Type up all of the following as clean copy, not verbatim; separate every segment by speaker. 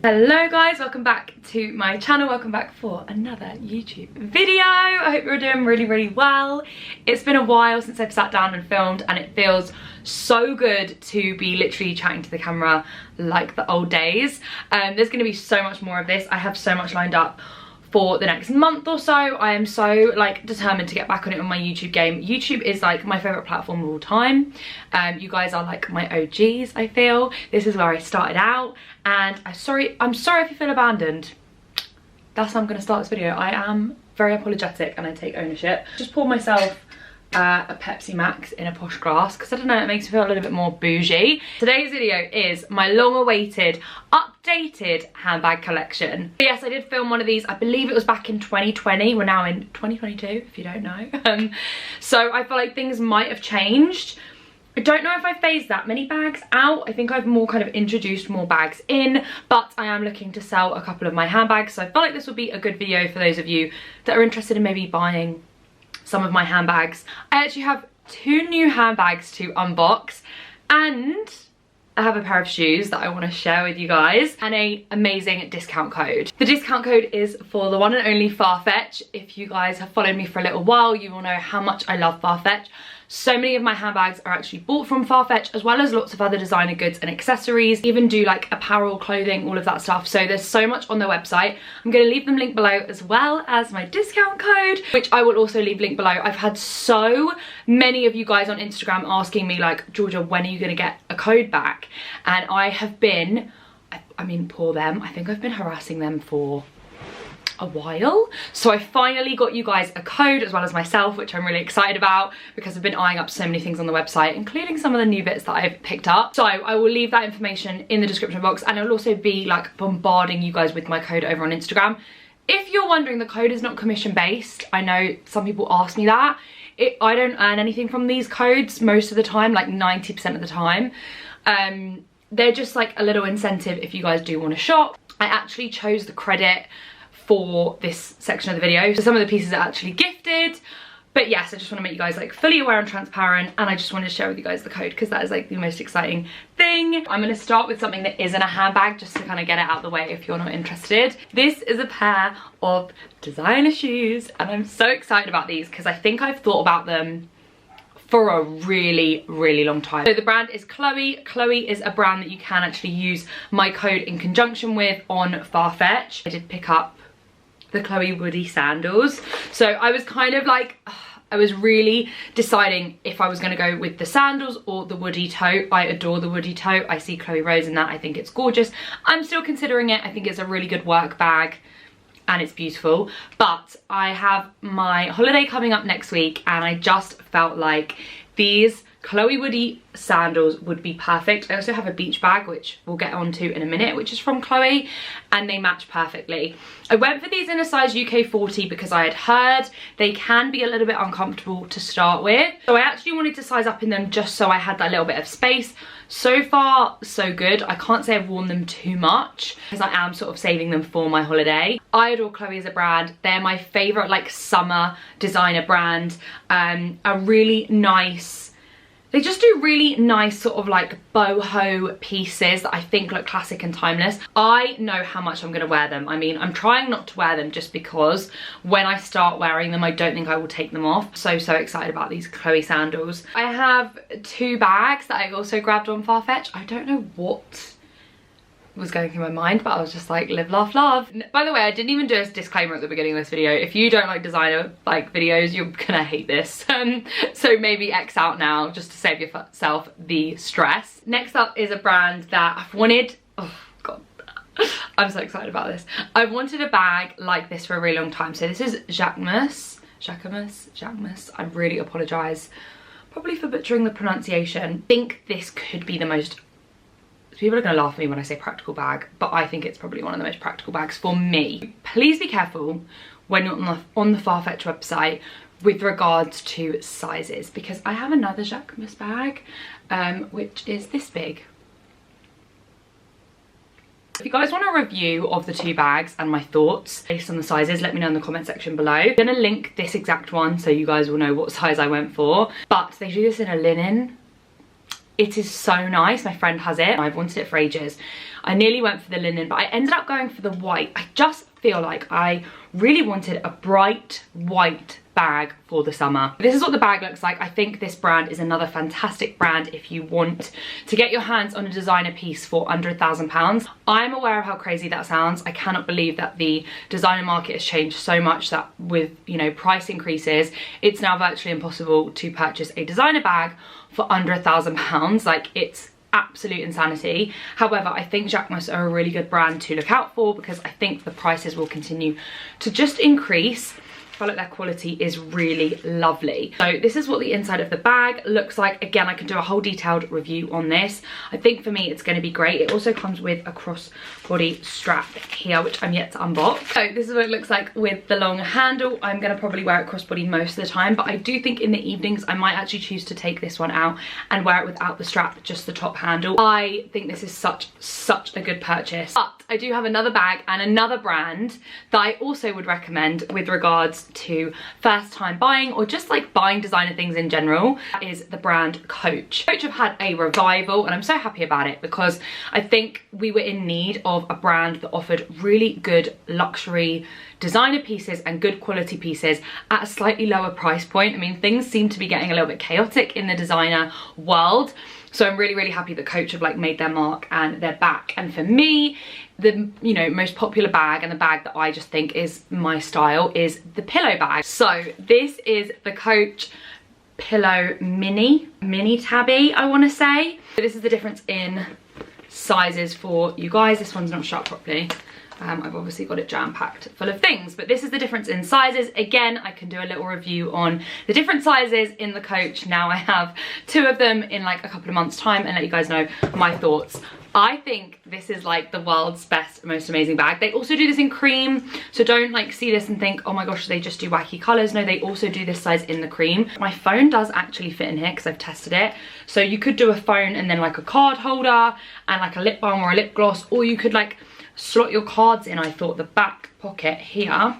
Speaker 1: Hello guys, welcome back to my channel. Welcome back for another YouTube video. I hope you're doing really well. It's been a while since I've sat down and filmed, and it feels so good to be literally chatting to the camera like the old days. There's going to be so much more of this. I have so much lined up for the next month or so. I am so determined to get back on it on my YouTube game. YouTube is like my favorite platform of all time. You guys are like my OGs, I feel. This is where I started out, and I'm sorry if you feel abandoned. That's how I'm gonna start this video. I am very apologetic and I take ownership. Just poured myself a Pepsi Max in a posh glass because I don't know, it makes me feel a little bit more bougie. Today's video is my long-awaited updated handbag collection. But yes, I did film one of these. I believe it was back in 2020. We're now in 2022, if you don't know. So I feel like things might have changed. I don't know if I phased that many bags out. I think I've more kind of introduced more bags in, but I am looking to sell a couple of my handbags. So I feel like this will be a good video for those of you that are interested in maybe buying some of my handbags. I actually have 2 new handbags to unbox, and I have a pair of shoes that I want to share with you guys, and an amazing discount code. The discount code is for the one and only FarFetch. If you guys have followed me for a little while, you will know how much I love FarFetch. So many of my handbags are actually bought from FarFetch, as well as lots of other designer goods and accessories. Even do like apparel, clothing, all of that stuff. So there's so much on their website. I'm going to leave them linked below, as well as my discount code, which I will also leave linked below. I've had so many of you guys on Instagram asking me like, Georgia, when are you going to get a code back? And I have been, I mean, poor them. I think I've been harassing them for a while. So I finally got you guys a code, as well as myself, which I'm really excited about because I've been eyeing up so many things on the website, including some of the new bits that I've picked up. So I will leave that information in the description box, and I'll also be like bombarding you guys with my code over on Instagram. If you're wondering, the code is not commission based. I know some people ask me that. I don't earn anything from these codes most of the time, like 90% of the time. They're just like a little incentive if you guys do want to shop. I actually chose the credit for this section of the video, so some of the pieces are actually gifted. But yes, I just want to make you guys like fully aware and transparent, and I just wanted to share with you guys the code because that is like the most exciting thing. I'm going to start with something that isn't a handbag, just to kind of get it out of the way if you're not interested. This is a pair of designer shoes, and I'm so excited about these because I think I've thought about them for a really long time. So the brand is Chloe. Chloe is a brand that you can actually use my code in conjunction with on FarFetch. I did pick up the Chloe Woody sandals. So I was kind of like, I was really deciding if I was going to go with the sandals or the Woody tote. I adore the Woody tote. I see Chloe Rose in that. I think it's gorgeous. I'm still considering it. I think it's a really good work bag and it's beautiful. But I have my holiday coming up next week, and I just felt like these Chloe Woody sandals would be perfect. I also have a beach bag, which we'll get onto in a minute, which is from Chloe, and they match perfectly. I went for these in a size UK 40 because I had heard they can be a little bit uncomfortable to start with. So I actually wanted to size up in them just so I had that little bit of space. So far, so good. I can't say I've worn them too much because I am sort of saving them for my holiday. I adore Chloe as a brand. They're my favorite like summer designer brand. A really nice, they just do really nice sort of like boho pieces that I think look classic and timeless. I know how much I'm going to wear them. I mean, I'm trying not to wear them just because when I start wearing them, I don't think I will take them off. So excited about these Chloe sandals. I have 2 bags that I also grabbed on FarFetch. I don't know what was going through my mind, but I was just like, live, laugh, love. By the way, I didn't even do a disclaimer at the beginning of this video. If you don't like designer like videos, you're gonna hate this. So maybe X out now just to save yourself the stress. Next up is a brand that I've wanted, oh god, I'm so excited about this. I've wanted a bag like this for a really long time. So this is Jacquemus. I really apologize probably for butchering the pronunciation. I think this could be the most, people are going to laugh at me when I say practical bag, but I think it's probably one of the most practical bags for me. Please be careful when you're on the FarFetch website with regards to sizes, because I have another Jacquemus bag, which is this big. If you guys want a review of the 2 bags and my thoughts based on the sizes, let me know in the comment section below. I'm going to link this exact one so you guys will know what size I went for. But they do this in a linen. It is so nice. My friend has it. I've wanted it for ages. I nearly went for the linen, but I ended up going for the white. I just feel like I really wanted a bright white bag for the summer. This is what the bag looks like. I think this brand is another fantastic brand if you want to get your hands on a designer piece for under £1,000. I'm aware of how crazy that sounds. I cannot believe that the designer market has changed so much that with, you know, price increases, it's now virtually impossible to purchase a designer bag for under £1,000. Like, it's absolute insanity. However, I think Jacquemus are a really good brand to look out for because I think the prices will continue to just increase. I feel like their quality is really lovely. So this is what the inside of the bag looks like. Again, I can do a whole detailed review on this. I think for me it's going to be great. It also comes with a crossbody strap here, which I'm yet to unbox. So this is what it looks like with the long handle. I'm going to probably wear it crossbody most of the time, but I do think in the evenings I might actually choose to take this one out and wear it without the strap, just the top handle. I think this is such a good purchase. But I do have another bag and another brand that I also would recommend with regards to first time buying or just like buying designer things in general. That is the brand Coach. Coach have had a revival and I'm so happy about it because I think we were in need of a brand that offered really good luxury designer pieces and good quality pieces at a slightly lower price point. I mean, things seem to be getting a little bit chaotic in the designer world. So I'm really happy that Coach have like made their mark and they're back. And for me, the, you know, most popular bag and the bag that I just think is my style is the pillow bag. So this is the Coach Pillow Mini Tabby, I want to say. So this is the difference in sizes for you guys. This one's not shut properly. I've obviously got it jam-packed full of things, but this is the difference in sizes. Again, I can do a little review on the different sizes in the Coach. Now I have 2 of them in like a couple of months time and let you guys know my thoughts. I think this is like the world's best, most amazing bag. They also do this in cream, so don't like see this and think, oh my gosh, they just do wacky colors. No, they also do this size in the cream. My phone does actually fit in here because I've tested it. So you could do a phone and then like a card holder and like a lip balm or a lip gloss, or you could like slot your cards in, I thought, the back pocket here,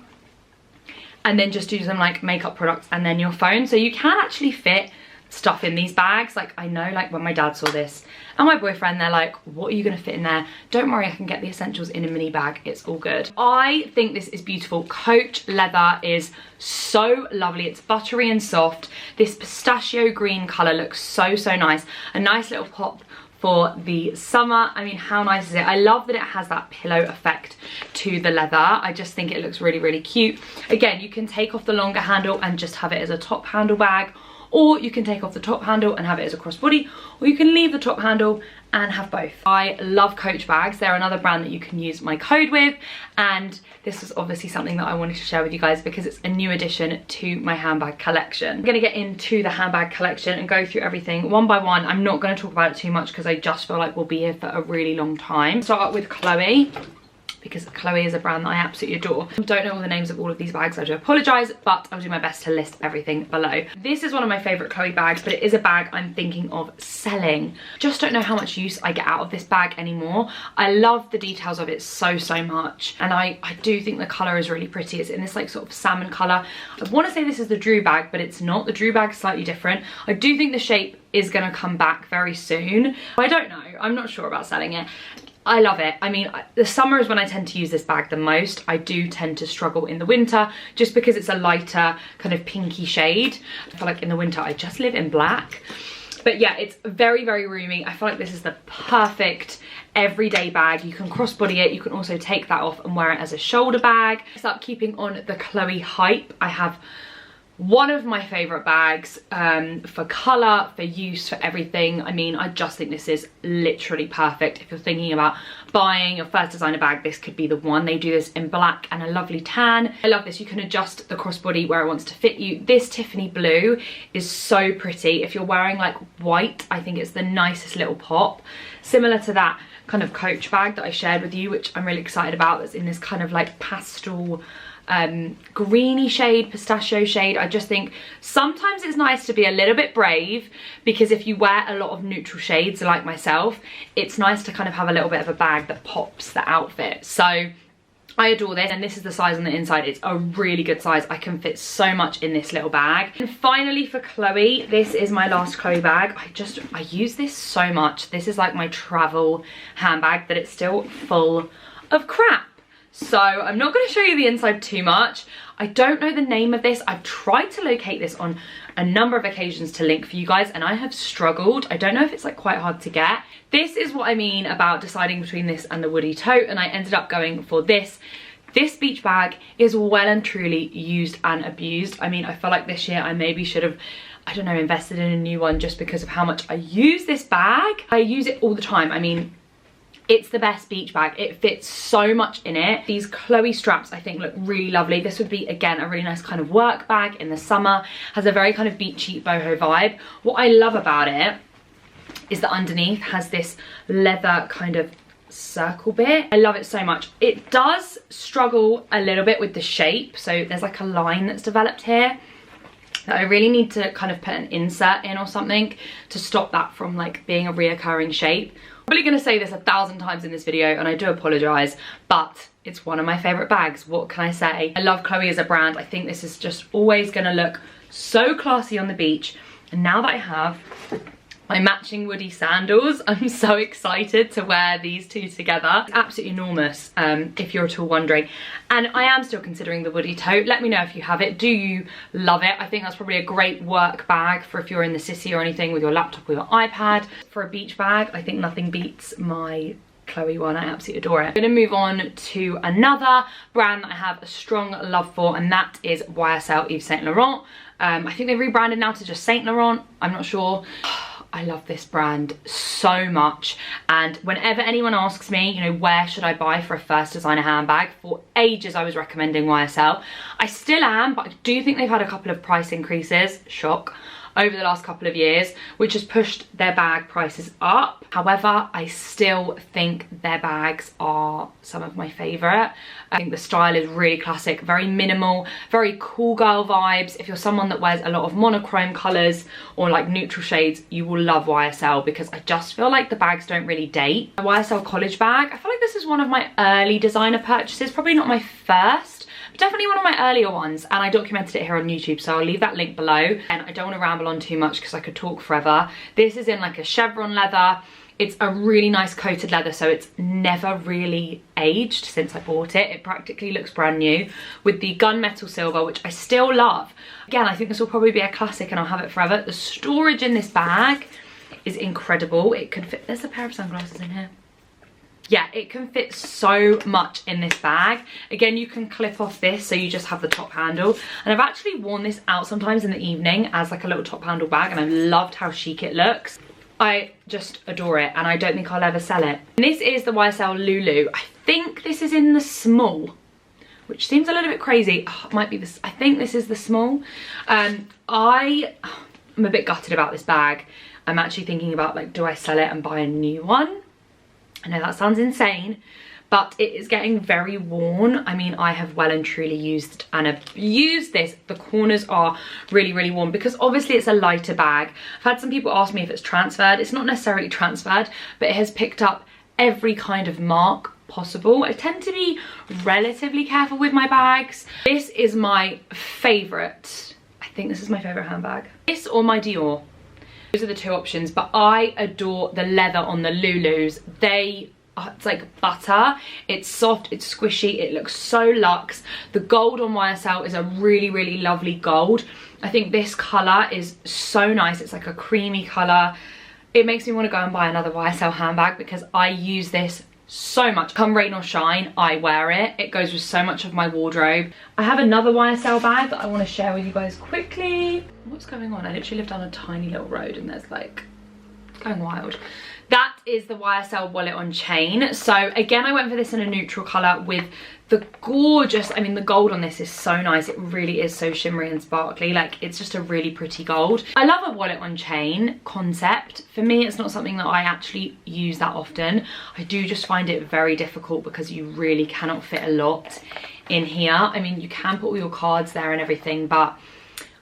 Speaker 1: and then just do some like makeup products and then your phone. So you can actually fit stuff in these bags. Like, I know, like when my dad saw this and my boyfriend, they're like, what are you gonna fit in there? Don't worry, I can get the essentials in a mini bag. It's all good. I think this is beautiful. Coach leather is so lovely. It's buttery and soft. This pistachio green color looks so nice. A nice little pop for the summer. I mean, how nice is it? I love that it has that pillow effect to the leather. I just think it looks really cute. Again, you can take off the longer handle and just have it as a top handle bag, or you can take off the top handle and have it as a crossbody, or you can leave the top handle and have both. I love Coach bags. They're another brand that you can use my code with, and this was obviously something that I wanted to share with you guys because it's a new addition to my handbag collection. I'm gonna get into the handbag collection and go through everything one by one. I'm not gonna talk about it too much because I just feel like we'll be here for a really long time. Start with Chloe, because Chloe is a brand that I absolutely adore. I don't know all the names of all of these bags, I do apologise, but I'll do my best to list everything below. This is one of my favourite Chloe bags, but it is a bag I'm thinking of selling. Just don't know how much use I get out of this bag anymore. I love the details of it so much, and I do think the colour is really pretty. It's in this like sort of salmon colour. I want to say this is the Drew bag, but it's not. The Drew bag is slightly different. I do think the shape is going to come back very soon. I don't know. I'm not sure about selling it. I love it. I mean, the summer is when I tend to use this bag the most. I do tend to struggle in the winter just because it's a lighter kind of pinky shade. I feel like in the winter I just live in black. But yeah, it's very roomy. I feel like this is the perfect everyday bag. You can crossbody it. You can also take that off and wear it as a shoulder bag. Start keeping on the Chloe hype. I have one of my favourite bags for colour, for use, for everything. I mean, I just think this is literally perfect. If you're thinking about buying your first designer bag, this could be the one. They do this in black and a lovely tan. I love this. You can adjust the crossbody where it wants to fit you. This Tiffany blue is so pretty. If you're wearing like white, I think it's the nicest little pop. Similar to that kind of Coach bag that I shared with you, which I'm really excited about, that's in this kind of like pastel greeny shade, pistachio shade. I just think sometimes it's nice to be a little bit brave, because if you wear a lot of neutral shades like myself, it's nice to kind of have a little bit of a bag that pops the outfit. So I adore this, and this is the size on the inside. It's a really good size. I can fit so much in this little bag. And finally for Chloe, this is my last Chloe bag. I use this so much. This is like my travel handbag, that it's still full of crap. So I'm not going to show you the inside too much. I don't know the name of this. I've tried to locate this on a number of occasions to link for you guys, and I have struggled. I don't know if it's like quite hard to get. This is what I mean about deciding between this and the Woody tote, and I ended up going for this. This beach bag is well and truly used and abused. I mean, I feel like this year I maybe should have, I don't know, invested in a new one just because of how much I use this bag. I use it all the time. I mean, it's the best beach bag. It fits so much in it. These Chloe straps I think look really lovely. This would be, again, a really nice kind of work bag in the summer. Has a very kind of beachy boho vibe. What I love about it is that underneath has this leather kind of circle bit. I love it so much. It does struggle a little bit with the shape, so there's like a line that's developed here that I really need to kind of put an insert in or something to stop that from like being a reoccurring shape. I'm probably going to say this 1,000 times in this video, and I do apologise, but it's one of my favourite bags. What can I say? I love Chloe as a brand. I think this is just always going to look so classy on the beach, and now that I have my matching Woody sandals, I'm so excited to wear these two together. It's absolutely enormous, if you're at all wondering. And I am still considering the Woody tote. Let me know if you have it. Do you love it? I think that's probably a great work bag for if you're in the city or anything with your laptop or your iPad. For a beach bag, I think nothing beats my Chloe one. I absolutely adore it. I'm going to move on to another brand that I have a strong love for, and that is YSL Yves Saint Laurent. I think they've rebranded now to just Saint Laurent. I'm not sure. I love this brand so much, and whenever anyone asks me, you know, where should I buy for a first designer handbag, for ages I was recommending YSL. I still am, but I do think they've had a couple of price increases, shock, over the last couple of years, which has pushed their bag prices up. However, I still think their bags are some of my favourite. I think the style is really classic, very minimal, very cool girl vibes. If you're someone that wears a lot of monochrome colours or like neutral shades, you will love YSL, because I just feel like the bags don't really date. A YSL college bag, I feel like this is one of my early designer purchases, probably not my first, but definitely one of my earlier ones, and I documented it here on YouTube, so I'll leave that link below. And I don't want to ramble on too much because I could talk forever. This is in like a chevron leather. It's a really nice coated leather, so it's never really aged since I bought it. It practically looks brand new, with the gunmetal silver, which I still love. Again, I think this will probably be a classic and I'll have it forever. The storage in this bag is incredible. It could fit, there's a pair of sunglasses in here. Yeah, it can fit so much in this bag. Again, you can clip off this, so you just have the top handle. And I've actually worn this out sometimes in the evening as like a little top handle bag, and I've loved how chic it looks. I just adore it, and I don't think I'll ever sell it. And this is the YSL Lulu. I think this is in the small, which seems a little bit crazy. Oh, it might be this, I think this is the small. I'm a bit gutted about this bag. I'm actually thinking about like, do I sell it and buy a new one? I know that sounds insane, but it is getting very worn. I mean, I have well and truly used and abused this. The corners are really, really worn, because obviously it's a lighter bag. I've had some people ask me if it's transferred. It's not necessarily transferred, but it has picked up every kind of mark possible. I tend to be relatively careful with my bags. This is my favorite. I think this is my favorite handbag. This or my Dior. Those are the two options, but I adore the leather on the Lulus. It's like butter. It's soft, it's squishy, it looks so luxe. The gold on YSL is a really, really lovely gold. I think this colour is so nice. It's like a creamy colour. It makes me want to go and buy another YSL handbag, because I use this so much. Come rain or shine, I wear it. It goes with so much of my wardrobe. I have another YSL bag that I want to share with you guys quickly. What's going on? I literally live down a tiny little road and there's like, going wild. That is the YSL wallet on chain. So again, I went for this in a neutral colour with the gorgeous, I mean, the gold on this is so nice. It really is so shimmery and sparkly. Like, it's just a really pretty gold. I love a wallet on chain concept. For me, it's not something that I actually use that often. I do just find it very difficult because you really cannot fit a lot in here. I mean, you can put all your cards there and everything, but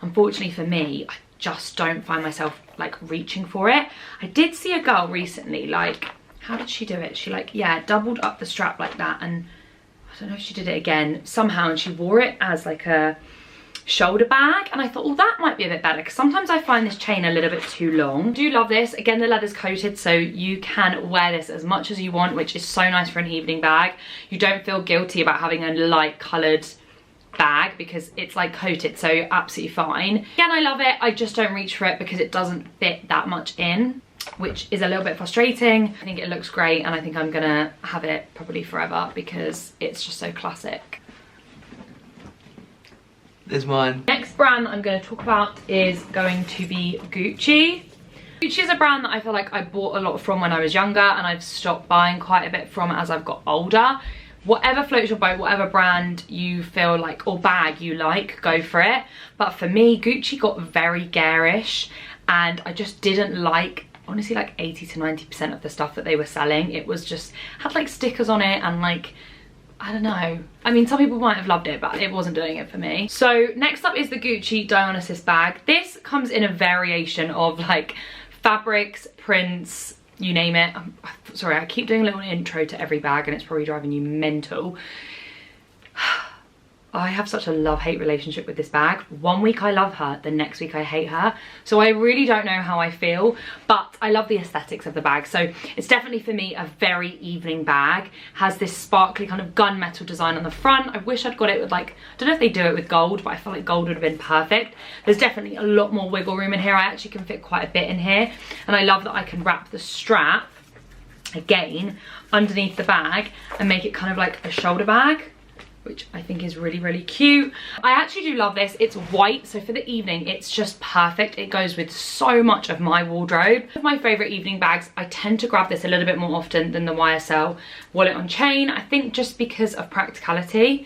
Speaker 1: unfortunately for me, I just don't find myself like reaching for it. I did see a girl recently, like, how did she do it? She like, yeah, doubled up the strap like that, and I I don't know if she did it again somehow, and she wore it as like a shoulder bag, and I thought, well, that might be a bit better, because sometimes I find this chain a little bit too long. I do love this. Again, the leather's coated, so you can wear this as much as you want, which is so nice for an evening bag. You don't feel guilty about having a light coloured bag because it's like coated, so you're absolutely fine. Again, I love it. I just don't reach for it because it doesn't fit that much in, which is a little bit frustrating. I think it looks great, and I think I'm gonna have it probably forever because it's just so classic.
Speaker 2: There's mine.
Speaker 1: Next brand that I'm going to talk about is going to be Gucci. Gucci is a brand that I feel like I bought a lot from when I was younger, and I've stopped buying quite a bit from as I've got older. Whatever floats your boat, whatever brand you feel like or bag you like, go for it. But for me, Gucci got very garish, and I just didn't like, honestly, like 80 to 90% of the stuff that they were selling. It was just, had like stickers on it, and like, I don't know. I mean, some people might have loved it, but it wasn't doing it for me. So next up is the Gucci Dionysus bag. This comes in a variation of like fabrics, prints, you name it. Sorry, I keep doing a little intro to every bag and it's probably driving you mental. I have such a love-hate relationship with this bag. One week I love her, the next week I hate her. So I really don't know how I feel, but I love the aesthetics of the bag. So it's definitely for me a very evening bag. Has this sparkly kind of gunmetal design on the front. I wish I'd got it with like, I don't know if they do it with gold, but I feel like gold would have been perfect. There's definitely a lot more wiggle room in here. I actually can fit quite a bit in here. And I love that I can wrap the strap, again, underneath the bag and make it kind of like a shoulder bag, which I think is really, really cute. I actually do love this. It's white, so for the evening, it's just perfect. It goes with so much of my wardrobe. One of my favorite evening bags, I tend to grab this a little bit more often than the YSL wallet on chain. I think just because of practicality.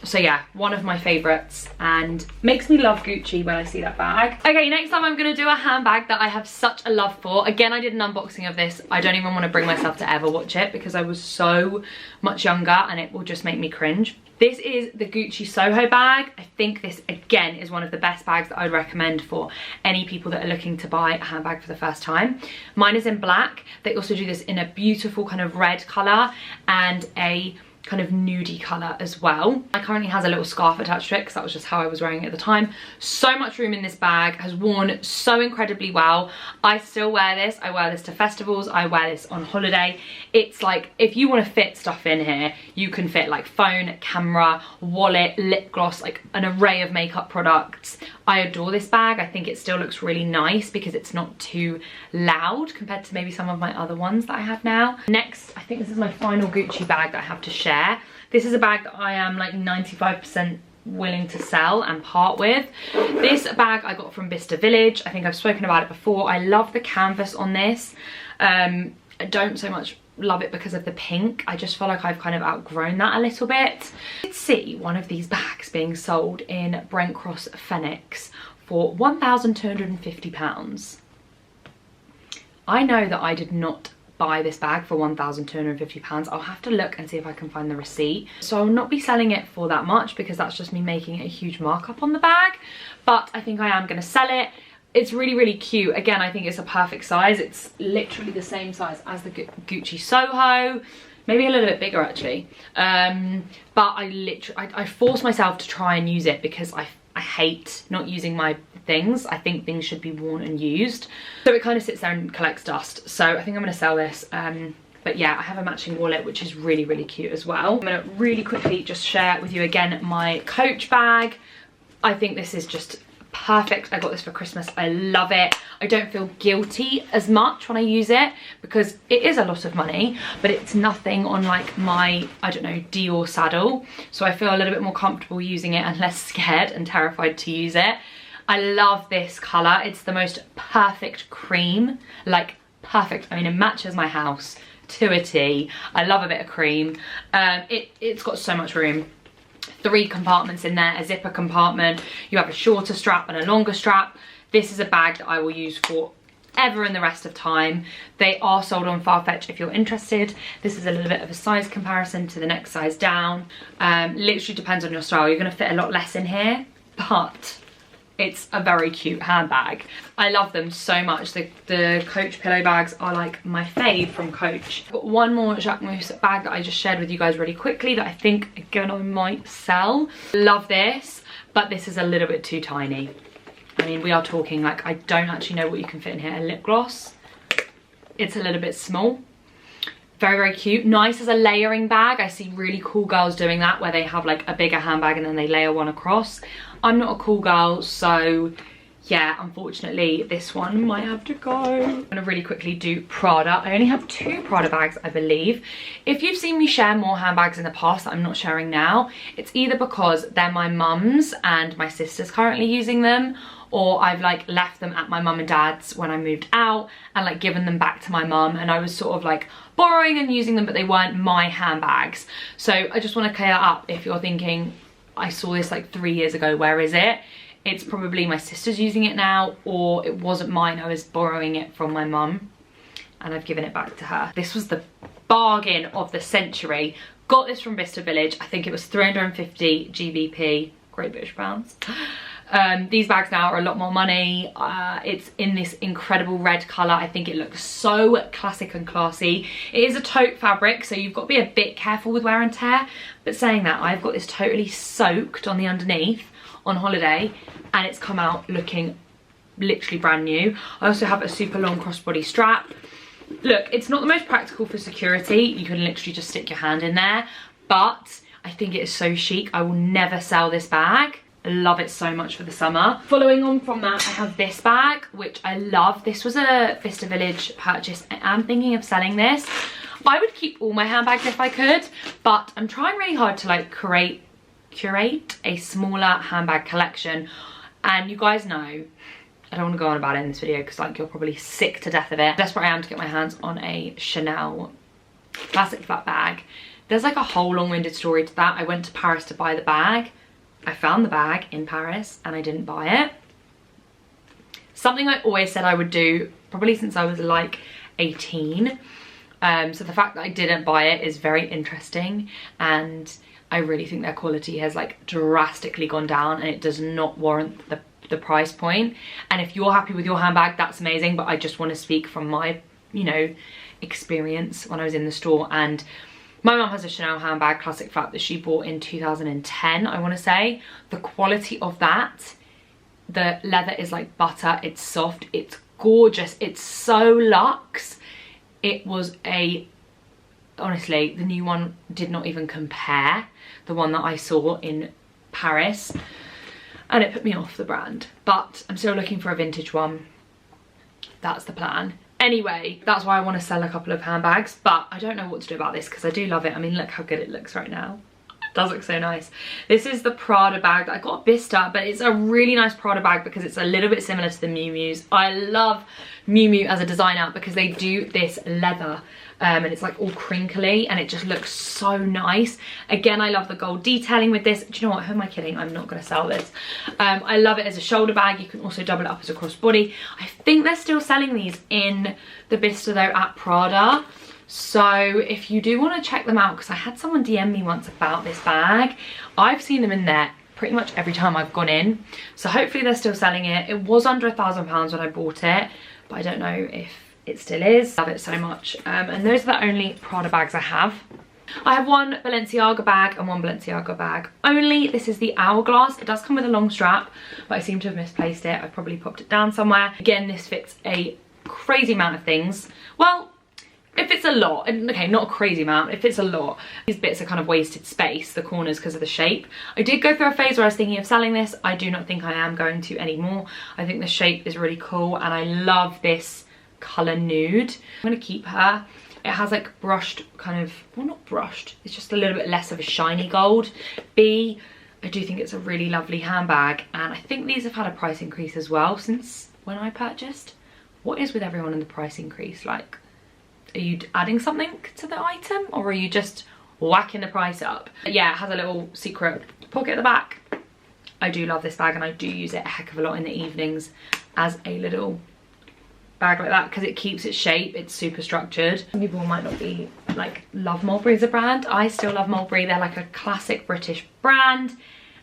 Speaker 1: So yeah, one of my favorites, and makes me love Gucci when I see that bag. Okay, next up I'm gonna do a handbag that I have such a love for. Again, I did an unboxing of this. I don't even want to bring myself to ever watch it because I was so much younger and it will just make me cringe. This is the Gucci Soho bag. I think this, again, is one of the best bags that I would recommend for any people that are looking to buy a handbag for the first time. Mine is in black. They also do this in a beautiful kind of red colour and a kind of nudie colour as well. It currently has a little scarf attached to it because that was just how I was wearing it at the time. So much room in this bag, has worn so incredibly well. I still wear this. I wear this to festivals. I wear this on holiday. It's like, if you want to fit stuff in here, you can fit like phone, camera, wallet, lip gloss, like an array of makeup products. I adore this bag. I think it still looks really nice because it's not too loud compared to maybe some of my other ones that I have now. Next, I think this is my final Gucci bag that I have to share. This is a bag that I am like 95% willing to sell and part with. This bag I got from Bicester Village. I think I've spoken about it before. I love the canvas on this. I don't so much love it because of the pink. I just feel like I've kind of outgrown that a little bit. I did see one of these bags being sold in Brent Cross Phoenix for £1,250. I know that I did not buy this bag for £1,250. I'll have to look and see if I can find the receipt. So I'll not be selling it for that much because that's just me making a huge markup on the bag, but I think I am going to sell it. It's really, really cute. Again, I think it's a perfect size. It's literally the same size as the Gucci Soho, maybe a little bit bigger actually. But I force myself to try and use it because I hate not using my things. I think things should be worn and used. So it kind of sits there and collects dust. So I think I'm going to sell this. But yeah, I have a matching wallet, which is really, really cute as well. I'm going to really quickly just share with you again my Coach bag. I think this is just perfect. I got this for Christmas. I love it. I don't feel guilty as much when I use it because it is a lot of money, but it's nothing on like my, I don't know, Dior saddle. So I feel a little bit more comfortable using it and less scared and terrified to use it. I love this colour. It's the most perfect cream, like perfect. I mean, it matches my house to a T. I love a bit of cream. It's got so much room. 3 compartments in there, a zipper compartment. You have a shorter strap and a longer strap. This is a bag that I will use forever and the rest of time. They are sold on FarFetch if you're interested. This is a little bit of a size comparison to the next size down. Literally depends on your style. You're going to fit a lot less in here, but it's a very cute handbag. I love them so much. The Coach pillow bags are like my fave from Coach. I've got one more Jacquemus bag that I just shared with you guys really quickly that I think, again, I might sell. Love this, but this is a little bit too tiny. I mean, we are talking like, I don't actually know what you can fit in here. A lip gloss. It's a little bit small. Very, very cute. Nice as a layering bag. I see really cool girls doing that where they have like a bigger handbag and then they layer one across. I'm not a cool girl, so yeah, unfortunately this one might have to go. I'm gonna really quickly do Prada. I only have 2 Prada bags, I believe. If you've seen me share more handbags in the past that I'm not sharing now, it's either because they're my mum's and my sister's currently using them, or I've like left them at my mum and dad's when I moved out and like given them back to my mum, and I was sort of like borrowing and using them, but they weren't my handbags. So I just want to clear that up. If you're thinking, I saw this like 3 years ago, where is it? It's probably my sister's using it now, or it wasn't mine. I was borrowing it from my mum and I've given it back to her. This was the bargain of the century. Got this from Bicester Village. I think it was 350 GBP, Great British pounds. These bags now are a lot more money. It's in this incredible red colour. I think it looks so classic and classy. It is a tote fabric, so you've got to be a bit careful with wear and tear. But saying that, I've got this totally soaked on the underneath on holiday, and it's come out looking literally brand new. I also have a super long crossbody strap. Look, it's not the most practical for security. You can literally just stick your hand in there, but I think it is so chic. I will never sell this bag. I love it so much for the summer. Following on from that, I have this bag, which I love. This was a Bicester Village purchase. I am thinking of selling this. I would keep all my handbags if I could, but I'm trying really hard to like curate a smaller handbag collection. And you guys know, I don't want to go on about it in this video because like you're probably sick to death of it. Desperate I am to get my hands on a Chanel classic flat bag. There's like a whole long-winded story to that. I went to Paris to buy the bag. I found the bag in Paris and I didn't buy it. Something I always said I would do, probably since I was like 18. So the fact that I didn't buy it is very interesting, and I really think their quality has like drastically gone down and it does not warrant the price point. And if you're happy with your handbag, that's amazing, but I just want to speak from my, you know, experience when I was in the store. And my mum has a Chanel handbag, classic flat, that she bought in 2010, I want to say. The quality of that, the leather is like butter, it's soft, it's gorgeous, it's so luxe. It was honestly, the new one did not even compare the one that I saw in Paris, and it put me off the brand. But I'm still looking for a vintage one. That's the plan. Anyway, that's why I want to sell a couple of handbags, but I don't know what to do about this because I do love it. I mean, look how good it looks right now. It does look so nice. This is the Prada bag that I got at Bicester, but it's a really nice Prada bag because it's a little bit similar to the Miu Miu's. I love Miu Miu as a designer because they do this leather and it's like all crinkly and it just looks so nice. Again, I love the gold detailing with this. Do you know what? Who am I kidding? I'm not going to sell this. I love it as a shoulder bag. You can also double it up as a crossbody. I think they're still selling these in the Bicester though at Prada. So if you do want to check them out, because I had someone DM me once about this bag. I've seen them in there pretty much every time I've gone in. So hopefully they're still selling it. It was under £1,000 when I bought it, but I don't know if it still is. I love it so much. And those are the only Prada bags I have. I have one Balenciaga bag and one Balenciaga bag only. This is the Hourglass. It does come with a long strap, but I seem to have misplaced it. I've probably popped it down somewhere. Again, this fits a crazy amount of things. Well, if it's a lot, okay, not a crazy amount, if it's a lot, these bits are kind of wasted space, the corners, because of the shape. I did go through a phase where I was thinking of selling this. I do not think I am going to anymore. I think the shape is really cool and I love this colour nude. I'm going to keep her. It has like brushed kind of, well, not brushed, it's just a little bit less of a shiny gold. I do think it's a really lovely handbag, and I think these have had a price increase as well since when I purchased. What is with everyone in the price increase? Like, are you adding something to the item or are you just whacking the price up? But yeah, it has a little secret pocket at the back. I do love this bag and I do use it a heck of a lot in the evenings as a little bag like that because it keeps its shape. It's super structured. Some people might not be like, love Mulberry as a brand. I still love Mulberry. They're like a classic British brand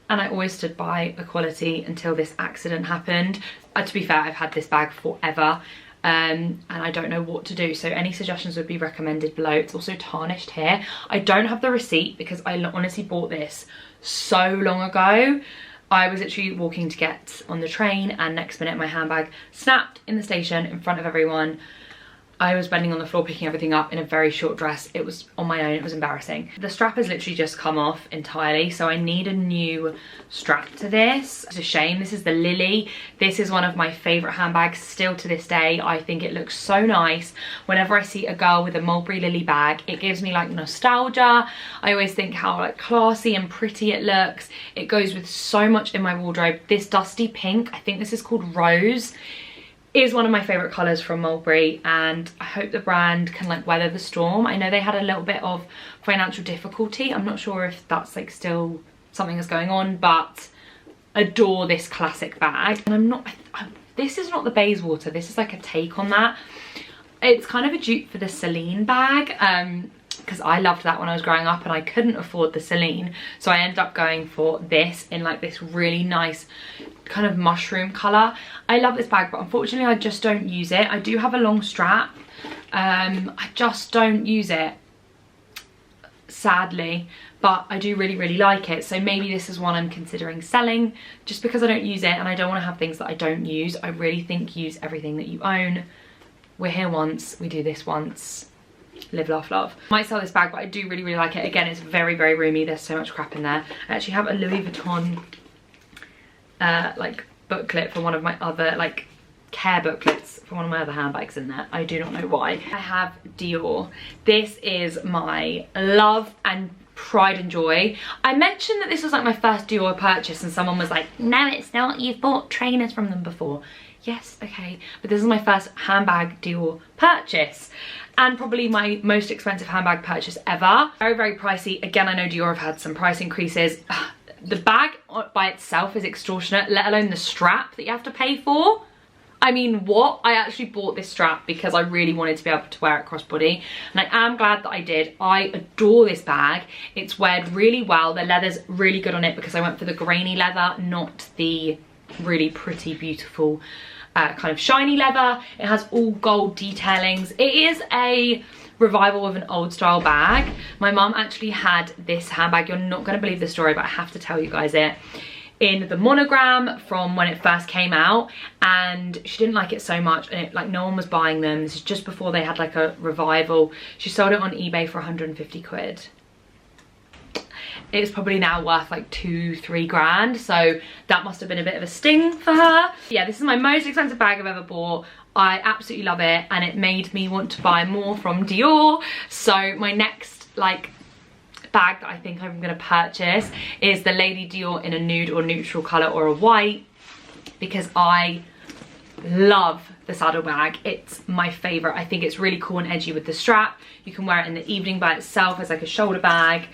Speaker 1: and I always stood by the quality until this accident happened. To be fair, I've had this bag forever, and I don't know what to do, so any suggestions would be recommended below. It's also tarnished here. I don't have the receipt because I honestly bought this so long ago. I was literally walking to get on the train, and next minute my handbag snapped in the station in front of everyone. I was bending on the floor picking everything up in a very short dress. It was on my own, it was embarrassing. The strap has literally just come off entirely, so I need a new strap to this. It's a shame. This is the Lily. This is one of my favourite handbags still to this day. I think it looks so nice. Whenever I see a girl with a Mulberry Lily bag, it gives me like nostalgia. I always think how like classy and pretty it looks. It goes with so much in my wardrobe. This dusty pink, I think this is called Rose, is one of my favorite colors from Mulberry, and I hope the brand can like weather the storm. I know they had a little bit of financial difficulty. I'm not sure if that's like still something that's going on, but adore this classic bag. And this is not the Bayswater, this is like a take on that. It's kind of a dupe for the Celine bag, because I loved that when I was growing up and I couldn't afford the Celine, so I ended up going for this in like this really nice kind of mushroom color. I love this bag, but unfortunately I just don't use it. I do have a long strap. I just don't use it, sadly, but I do really like it. So maybe this is one I'm considering selling, just because I don't use it and I don't want to have things that I don't use. I really think use everything that you own. We're here once, we do this once. Live, laugh, love. Might sell this bag, but I do really like it. Again, it's very roomy. There's so much crap in there. I actually have a Louis Vuitton like booklet for one of my other like care booklets for one of my other handbags in there. I do not know why. I have Dior. This is my love and pride and joy. I mentioned that this was like my first Dior purchase, and someone was like, no it's not, you've bought trainers from them before. Yes, okay, but this is my first handbag Dior purchase, and probably my most expensive handbag purchase ever. Very pricey. Again, I know Dior have had some price increases. The bag by itself is extortionate, let alone the strap that you have to pay for. I mean, what? I actually bought this strap because I really wanted to be able to wear it crossbody, and I am glad that I did. I adore this bag. It's weared really well. The leather's really good on it because I went for the grainy leather, not the really pretty, beautiful kind of shiny leather. It has all gold detailings. It is a revival of an old style bag. My mum actually had this handbag, you're not going to believe the story, but I have to tell you guys it, in the monogram from when it first came out, and she didn't like it so much, and like no one was buying them. This is just before they had like a revival. She sold it on eBay for 150 quid. It's probably now worth like 2-3 grand, so that must have been a bit of a sting for her. Yeah, this is my most expensive bag I've ever bought. I absolutely love it, and it made me want to buy more from Dior. So my next like bag that I think I'm gonna purchase is the Lady Dior in a nude or neutral color or a white, because I love the saddle bag. It's my favorite. I think it's really cool and edgy with the strap. You can wear it in the evening by itself as like a shoulder bag.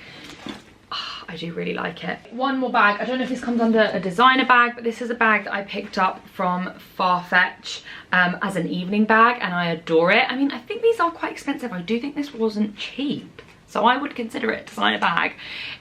Speaker 1: I do really like it. One more bag. I don't know if this comes under a designer bag, but this is a bag that I picked up from FarFetch as an evening bag, and I adore it. I mean, I think these are quite expensive. I do think this wasn't cheap, so I would consider it a designer bag.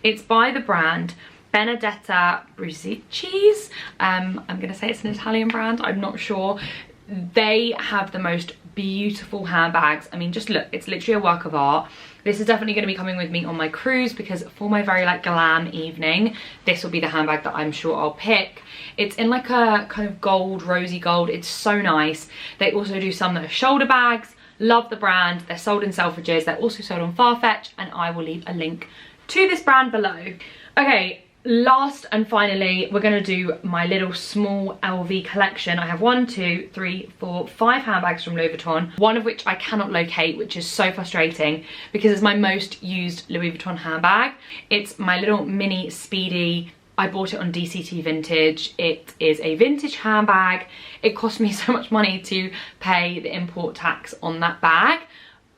Speaker 1: It's by the brand Benedetta Bruzzi's. I'm gonna say it's an Italian brand, I'm not sure. They have the most beautiful handbags. I mean, just look, it's literally a work of art. This is definitely going to be coming with me on my cruise, because for my very like glam evening, this will be the handbag that I'm sure I'll pick. It's in like a kind of gold, rosy gold. It's so nice. They also do some that are shoulder bags. Love the brand. They're sold in Selfridges. They're also sold on FarFetch, and I will leave a link to this brand below. Okay, last and finally, we're going to do my little small LV collection. I have 1, 2, 3, 4, 5 handbags from Louis Vuitton, one of which I cannot locate, which is so frustrating because it's my most used Louis Vuitton handbag. It's my little mini Speedy. I bought it on DCT Vintage. It is a vintage handbag. It cost me so much money to pay the import tax on that bag,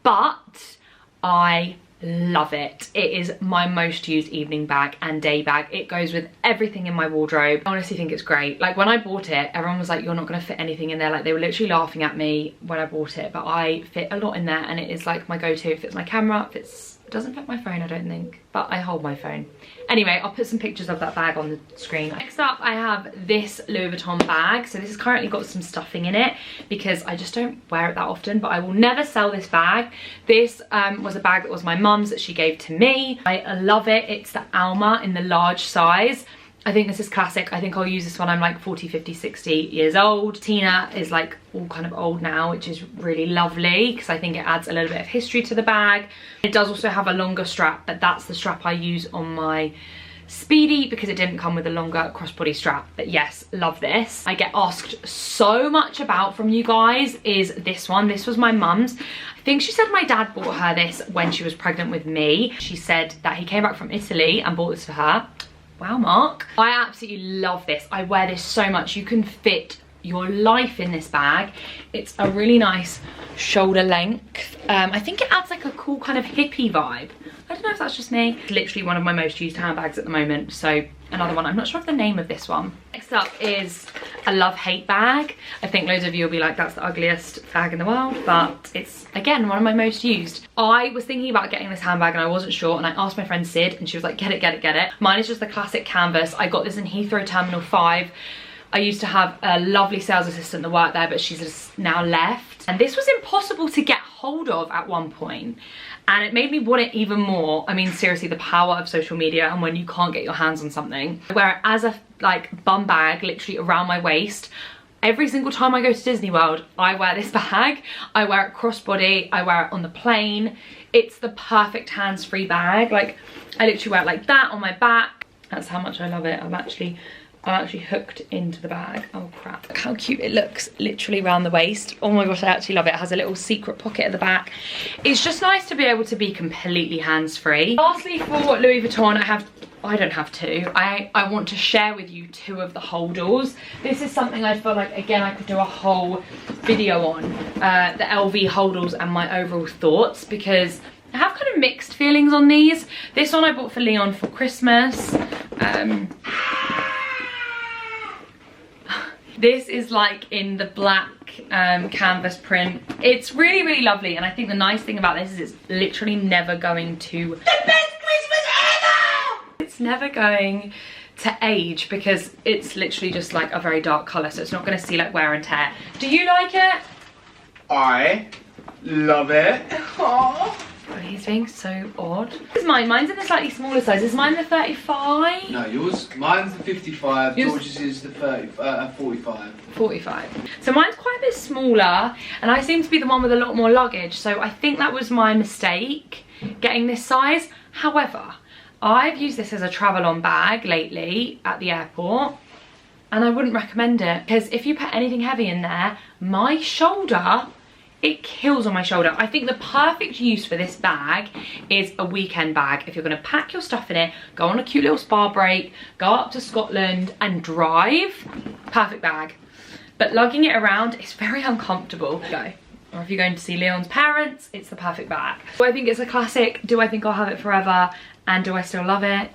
Speaker 1: but I love it. It is my most used evening bag and day bag. It goes with everything in my wardrobe. I honestly think it's great. Like when I bought it, everyone was like, you're not going to fit anything in there. Like they were literally laughing at me when I bought it, but I fit a lot in there, and it is like my go-to. It fits my camera, it fits It doesn't fit my phone, I don't think, but I hold my phone. Anyway, I'll put some pictures of that bag on the screen. Next up, I have this Louis Vuitton bag. So this has currently got some stuffing in it because I just don't wear it that often, but I will never sell this bag. This was a bag that was my mum's that she gave to me. I love it. It's the Alma in the large size. I think this is classic. I think I'll use this when I'm like 40, 50, 60 years old. Tina is like all kind of old now, which is really lovely because I think it adds a little bit of history to the bag. It does also have a longer strap, but that's the strap I use on my Speedy because it didn't come with a longer crossbody strap. But yes, love this. I get asked so much about from you guys is this one. This was my mum's. I think she said my dad bought her this when she was pregnant with me. She said that he came back from Italy and bought this for her. Wow, Mark. I absolutely love this. I wear this so much. You can fit your life in this bag. It's a really nice shoulder length. I think it adds like a cool kind of hippie vibe. I don't know if that's just me. It's literally one of my most used handbags at the moment. So another one. I'm not sure of the name of this one. Next up is a love-hate bag. I think loads of you will be like, that's the ugliest bag in the world, but it's, again, one of my most used. I was thinking about getting this handbag and I wasn't sure, and I asked my friend Sid and she was like, get it, get it, get it. Mine is just the classic canvas. I got this in Heathrow Terminal 5. I used to have a lovely sales assistant that worked there, but she's just now left. And this was impossible to get hold of at one point. And it made me want it even more. I mean, seriously, the power of social media and when you can't get your hands on something. I wear it as a like bum bag, literally around my waist. Every single time I go to Disney World, I wear this bag. I wear it crossbody, I wear it on the plane. It's the perfect hands-free bag. Like, I literally wear it like that on my back. That's how much I love it. I'm actually hooked into the bag. Oh crap, look how cute it looks, literally around the waist. Oh my gosh, I actually love it. It has a little secret pocket at the back. It's just nice to be able to be completely hands-free. Lastly, for Louis Vuitton, I don't have two. I want to share with you two of the holdalls. This is something I feel like, again, I could do a whole video on, the LV holdalls and my overall thoughts, because I have kind of mixed feelings on these. This one I bought for Leon for Christmas. This is like in the black canvas print. It's really, really lovely, and I think the nice thing about this is it's literally never going to... The best Christmas ever! It's never going to age because it's literally just like a very dark colour, so it's not going to see like wear and tear. Do you like it?
Speaker 2: I love it. Aww.
Speaker 1: Oh, he's being so odd. This is mine. Mine's in the slightly smaller size. Is mine the 35?
Speaker 2: No, mine's the 55. George's is the 45.
Speaker 1: 45. So mine's quite a bit smaller, and I seem to be the one with a lot more luggage. So I think that was my mistake, getting this size. However, I've used this as a travel-on bag lately at the airport, and I wouldn't recommend it because if you put anything heavy in there, my shoulder... it kills on my shoulder. I think the perfect use for this bag is a weekend bag. If you're gonna pack your stuff in it, go on a cute little spa break, go up to Scotland and drive, perfect bag. But lugging it around is very uncomfortable. Go. Or if you're going to see Leon's parents, it's the perfect bag. Do I think it's a classic? Do I think I'll have it forever? And do I still love it?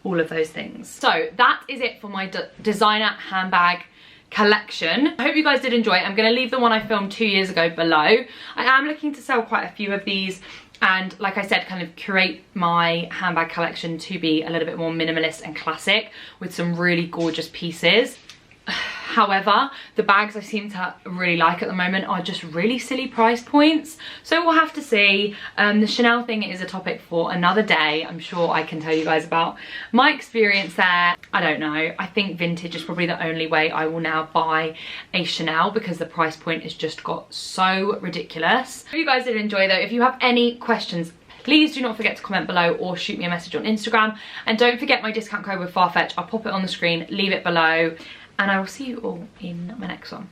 Speaker 1: All of those things. So that is it for my designer handbag collection. I hope you guys did enjoy it. I'm going to leave the one I filmed 2 years ago below. I am looking to sell quite a few of these, and like I said, kind of curate my handbag collection to be a little bit more minimalist and classic with some really gorgeous pieces. However, the bags I seem to really like at the moment are just really silly price points. So we'll have to see. The Chanel thing is a topic for another day. I'm sure I can tell you guys about my experience there. I don't know. I think vintage is probably the only way I will now buy a Chanel because the price point has just got so ridiculous. Hope you guys did enjoy though. If you have any questions, please do not forget to comment below or shoot me a message on Instagram. And don't forget my discount code with FarFetch. I'll pop it on the screen, leave it below. And I will see you all in my next one.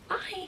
Speaker 1: Bye.